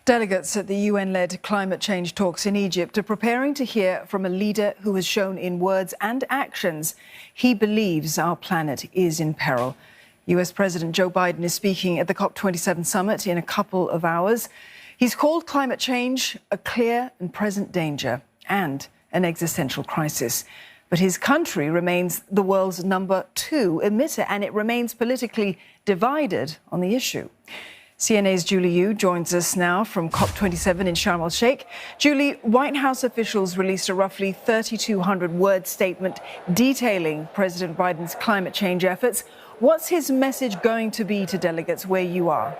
Delegates at the UN-led climate change talks in Egypt are preparing to hear from a leader who has shown in words and actions he believes our planet is in peril. US President Joe Biden is speaking at the COP27 summit in a couple of hours. He's called climate change a clear and present danger and an existential crisis. But his country remains the world's number 2 emitter, and it remains politically divided on the issue. CNA's Julie Yu joins us now from COP27 in Sharm el-Sheikh. Julie, White House officials released a roughly 3,200-word statement detailing President Biden's climate change efforts. What's his message going to be to delegates where you are?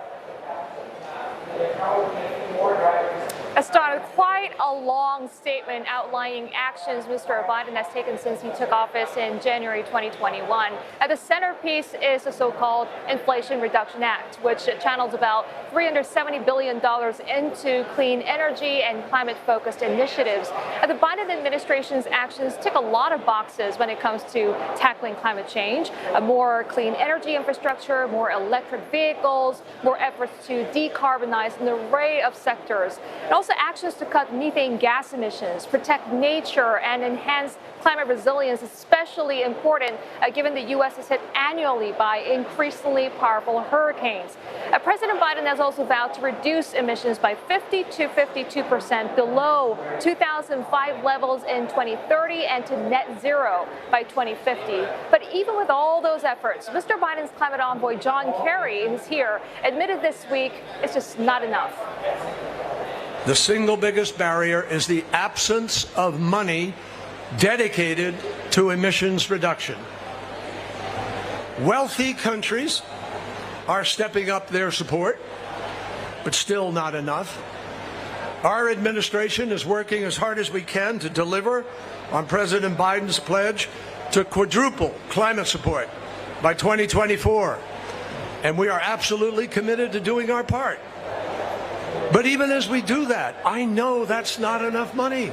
It started quite a long statement outlining actions Mr. Biden has taken since he took office in January 2021. At the centerpiece is the so-called Inflation Reduction Act, which channels about $370 billion into clean energy and climate-focused initiatives. The Biden administration's actions tick a lot of boxes when it comes to tackling climate change. More clean energy infrastructure, more electric vehicles, more efforts to decarbonize an array of sectors. And also actions to cut methane gas emissions, protect nature, and enhance climate resilience, especially important given the U.S. is hit annually by increasingly powerful hurricanes. President Biden has also vowed to reduce emissions by 50 to 52% below 2005 levels in 2030 and to net zero by 2050. But even with all those efforts, Mr. Biden's climate envoy John Kerry, who's here, admitted this week it's just not enough. The single biggest barrier is the absence of money dedicated to emissions reduction. Wealthy countries are stepping up their support, but still not enough. Our administration is working as hard as we can to deliver on President Biden's pledge to quadruple climate support by 2024. And we are absolutely committed to doing our part. But even as we do that, I know that's not enough money.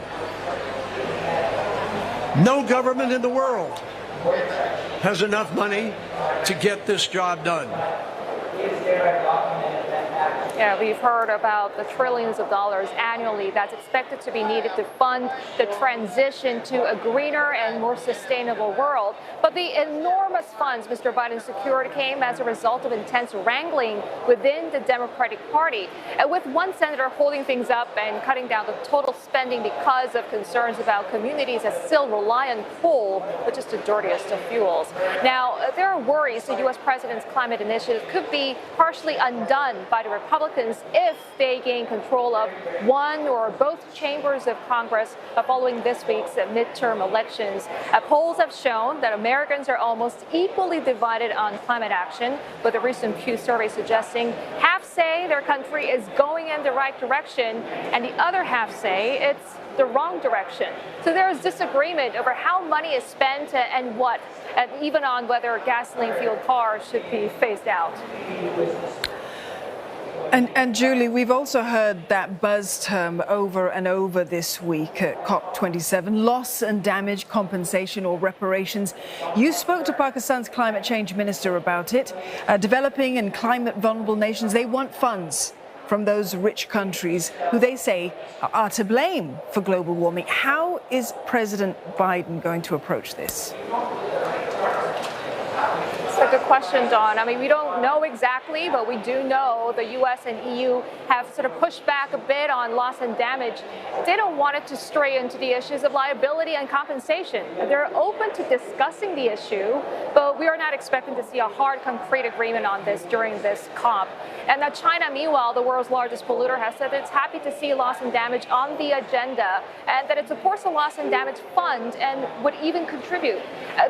No government in the world has enough money to get this job done. Yeah, we've heard about the trillions of dollars annually that's expected to be needed to fund the transition to a greener and more sustainable world. But the enormous funds Mr. Biden secured came as a result of intense wrangling within the Democratic Party, with one senator holding things up and cutting down the total spending because of concerns about communities that still rely on coal, which is the dirtiest of fuels. Now, there are worries the U.S. president's climate initiative could be partially undone by the Republicans if they gain control of one or both chambers of Congress following this week's midterm elections. Polls have shown that Americans are almost equally divided on climate action, with a recent Pew survey suggesting half say their country is going in the right direction and the other half say it's the wrong direction. So there is disagreement over how money is spent and what, and even on whether gasoline-fueled cars should be phased out. And Julie, we've also heard that buzz term over and over this week at COP27, loss and damage compensation or reparations. You spoke to Pakistan's climate change minister about it. Developing and climate vulnerable nations, they want funds from those rich countries who they say are to blame for global warming. How is President Biden going to approach this? That's a good question, Dawn. I mean, we don't know exactly, but we do know the U.S. and EU have sort of pushed back a bit on loss and damage. They don't want it to stray into the issues of liability and compensation. They're open to discussing the issue, but we are not expecting to see a hard, concrete agreement on this during this COP. And now China, meanwhile, the world's largest polluter, has said that it's happy to see loss and damage on the agenda and that it supports the loss and damage fund and would even contribute,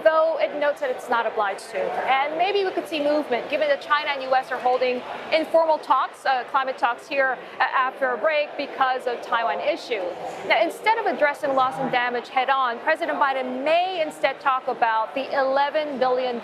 though it notes that it's not obliged to. And maybe we could see movement, given that China and U.S. are holding informal talks, climate talks here after a break because of Taiwan issue. Now, instead of addressing loss and damage head on, President Biden may instead talk about the $11 billion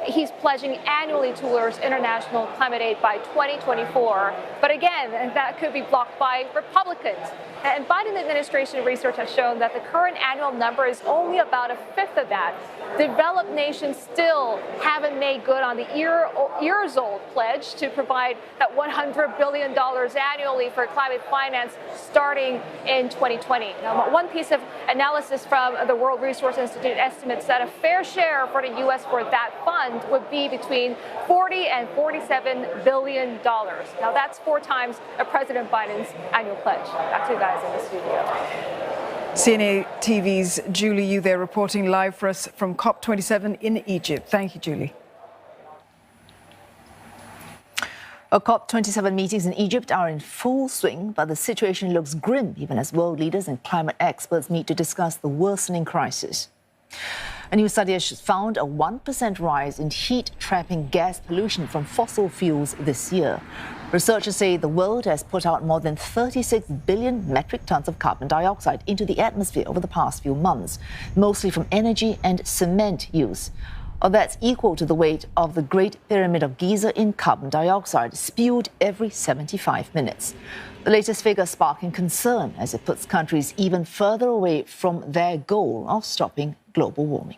he's pledging annually towards international climate aid by 2024. But again, that could be blocked by Republicans. And Biden administration research has shown that the current annual number is only about a fifth of that. Developed nations still haven't haven't made good on the years-old pledge to provide that $100 billion annually for climate finance starting in 2020. Now, one piece of analysis from the World Resources Institute estimates that a fair share for the U.S. for that fund would be between $40 and $47 billion. Now, that's 4 times President Biden's annual pledge. Back to you guys in the studio. CNA TV's Julie Yu there reporting live for us from COP27 in Egypt. Thank you, Julie. COP27 meetings in Egypt are in full swing, but the situation looks grim even as world leaders and climate experts meet to discuss the worsening crisis. A new study has found a 1% rise in heat-trapping gas pollution from fossil fuels this year. Researchers say the world has put out more than 36 billion metric tons of carbon dioxide into the atmosphere over the past few months, mostly from energy and cement use. That's equal to the weight of the Great Pyramid of Giza in carbon dioxide, spewed every 75 minutes. The latest figure sparking concern as it puts countries even further away from their goal of stopping global warming.